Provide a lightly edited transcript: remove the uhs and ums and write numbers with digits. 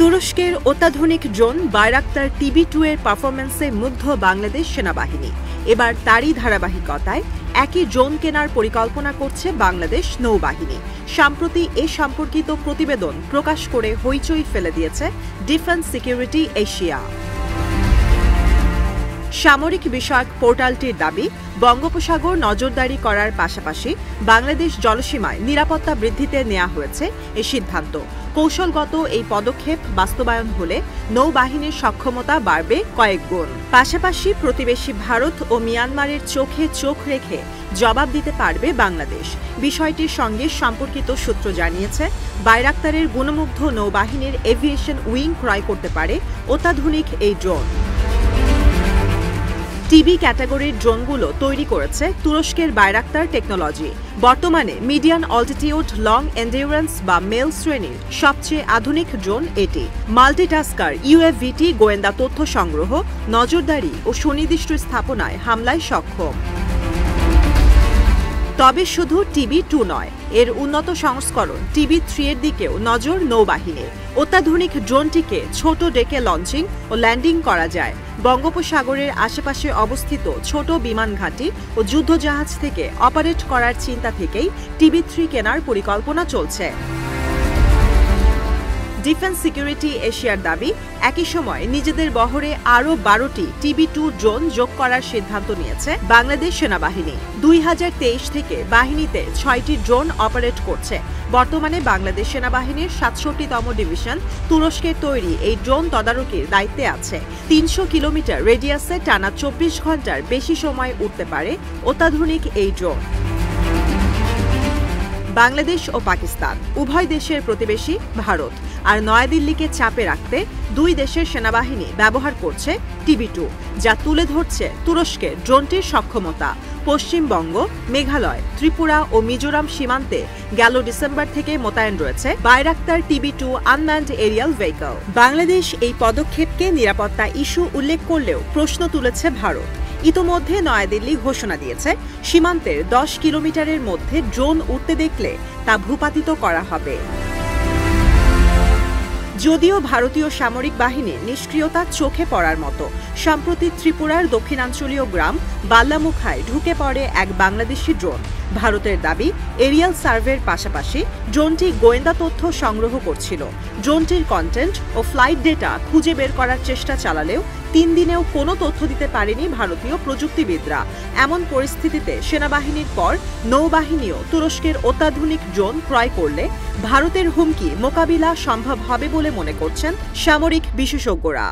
তুরস্কের অত্যাধুনিক drone Bayraktar TB2 এর পারফরম্যান্সে মুগ্ধ বাংলাদেশ সেনাবাহিনী। এবার তারই ধারাবাহিকতায় একই ড্রোন কেনার পরিকল্পনা করছে বাংলাদেশ নৌবাহিনী। সম্প্রতি এ সম্পর্কিত প্রতিবেদন প্রকাশ করে হইচই ফেলে দিয়েছে ডিফেন্স সিকিউরিটি এশিয়া। সামরিক বিষয়ক পোর্টালটির দাবি, বঙ্গোপসাগর নজরদারি করার পাশাপাশি বাংলাদেশ জলসীমায় নিরাপত্তা বৃদ্ধিতে নেওয়া হয়েছে এ সিদ্ধান্ত। কৌশলগত এই পদক্ষেপ বাস্তবায়ন হলে নৌবাহিনীর সক্ষমতা বাড়বে কয়েক গুণ। পাশাপাশি প্রতিবেশী ভারত ও মিয়ানমারের চোখে চোখ রেখে জবাব দিতে পারবে বাংলাদেশ। বিষয়টির সঙ্গে সম্পর্কিত সূত্র জানিয়েছে, বাইরাক্তারের গুণমুগ্ধ নৌবাহিনীর এভিয়েশন উইং ক্রয় করতে পারে অত্যাধুনিক এই ড্রোন। TB ক্যাটাগরির ড্রোনগুলো তৈরি করেছে তুরস্কের বাইরাক্তার টেকনোলজি। বর্তমানে মিডিয়ান অল্টিটিউড লং এন্ডিউরেন্স বা মেল শ্রেণীর সবচেয়ে আধুনিক ড্রোন এটি। মাল্টিটাস্কার UAVT গোয়েন্দা তথ্য সংগ্রহ, নজরদারি ও সুনির্দিষ্ট স্থাপনায় হামলায় সক্ষম। তবে শুধু TB2 নয়, এর উন্নত সংস্করণ TB3 এর দিকেও নজর নৌবাহিনীর। অত্যাধুনিক ড্রোনটিকে ছোট ডেকে লঞ্চিং ও ল্যান্ডিং করা যায়। বঙ্গোপসাগরের আশেপাশে অবস্থিত ছোট বিমান ঘাঁটি ও যুদ্ধজাহাজ থেকে অপারেট করার চিন্তা থেকেই TB3 কেনার পরিকল্পনা চলছে। ডিফেন্স সিকিউরিটি এশিয়ার দাবি, একই সময় নিজেদের বহরে আরও 12টি TB2 ড্রোন যোগ করার সিদ্ধান্ত নিয়েছে বাংলাদেশ সেনাবাহিনী। 2023 থেকে বাহিনীতে 6টি ড্রোন অপারেট করছে। বর্তমানে বাংলাদেশ সেনাবাহিনীর 67তম ডিভিশন তুরস্কের তৈরি এই ড্রোন তদারকির দায়িত্বে আছে। 300 কিলোমিটার রেডিয়াসে টানা 24 ঘন্টার বেশি সময় উঠতে পারে অত্যাধুনিক এই ড্রোন। বাংলাদেশ ও পাকিস্তান উভয় দেশের প্রতিবেশী ভারত, আর নয়াদিল্লিকে চাপে রাখতে দুই দেশের সেনাবাহিনী ব্যবহার করছে TB2, যা তুলে ধরছে তুরস্কের ড্রোনটির সক্ষমতা। পশ্চিমবঙ্গ, মেঘালয়, ত্রিপুরা ও মিজোরাম সীমান্তে গেল ডিসেম্বর থেকে মোতায়েন রয়েছে Bayraktar TB2 unmanned aerial vehicle. Bangladesh এই পদক্ষেপকে নিরাপত্তা ইস্যু উল্লেখ করলেও প্রশ্ন তুলেছে ভারত। ইতোমধ্যে নয়াদিল্লি ঘোষণা দিয়েছে, সীমান্তের 10 কিলোমিটারের মধ্যে ড্রোন উঠতে দেখলে তা ভূপাতিত করা হবে। যদিও ভারতীয় সামরিক বাহিনীর নিষ্ক্রিয়তা চোখে পড়ার মতো। সম্প্রতি ত্রিপুরার দক্ষিণাঞ্চলীয় গ্রাম বাল্লামুখায় ঢুকে পড়ে এক বাংলাদেশি ড্রোন। ভারতের দাবি, এরিয়াল সার্ভের পাশাপাশি ড্রোনটি গোয়েন্দা তথ্য সংগ্রহ করছিল। ড্রোনটির কন্টেন্ট ও ফ্লাইট ডেটা খুঁজে বের করার চেষ্টা চালালেও 3 দিনেও কোনো তথ্য দিতে পারেনি ভারতীয় প্রযুক্তিবিদরা। এমন পরিস্থিতিতে সেনাবাহিনীর পর নৌবাহিনীও তুরস্কের অত্যাধুনিক ড্রোন ক্রয় করলে ভারতের হুমকি মোকাবিলা সম্ভব হবে বলে মনে করছেন সামরিক বিশেষজ্ঞরা।